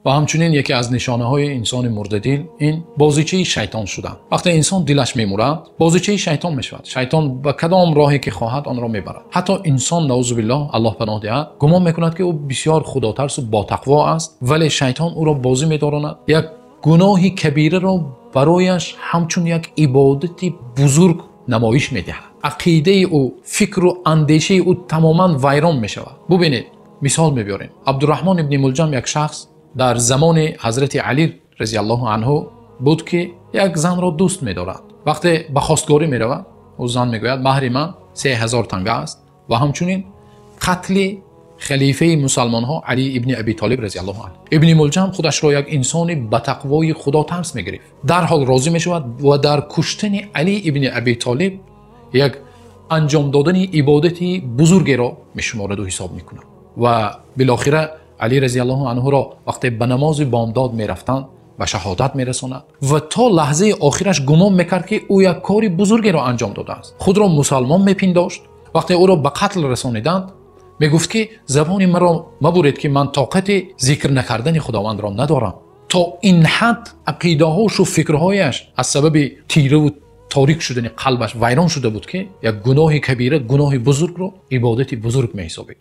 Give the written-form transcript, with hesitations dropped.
و همچنین یکی از نشانه های انسان مرددل این بازیچه شیطان شدن. وقتی انسان دلش میمورد بازیچه شیطان میشود. شیطان به کدام راهی که خواهد آن را میبرد. حتی انسان نعوذ بالله الله پناه دهد گمان میکند که او بسیار خداترس و با تقوا است، ولی شیطان او را بازی میداراند. یک گناهی کبیره را برایش همچون یک عبادت بزرگ نمایش میدهد. عقیده او، فکر و اندیشه او تماما ویران میشود. ببینید مثال میبریم. عبدالرحمن ابن ملجم یک شخص در زمان حضرت علی رضی الله عنه بود که یک زن را دوست می‌دارد. وقتی به خواستگاری می‌رود او زن میگوید مهر من 3000 تنگه است و همچنین قتل خلیفه مسلمان ها علی ابن ابی طالب رضی الله عنه. ابن ملجم خودش را یک انسان با تقوای خدا ترس می‌گرفت. در حال راضی می‌شود و در کشتن علی ابن ابی طالب یک انجام دادن عبادتی بزرگی را می‌شمارد و حساب می‌کند و بالاخره علی رضی الله عنه را وقتی به نماز بامداد میرفتند و شهادت میرساند و تا لحظه آخرش گمان میکرد که او یک کاری بزرگی را انجام داده است. خود را مسلمان میپنداشت. وقتی او را به قتل رسانیدند میگفت که زبان مرا مبرید که من طاقت ذکر نکردن خداوند را ندارم. تا این حد عقیده‌هاش و فکرهایش از سبب تیره و تاریک شدن قلبش ویران شده بود که یک گناه کبیره، گناه بزرگ رو عبادت بزرگ میحسابید.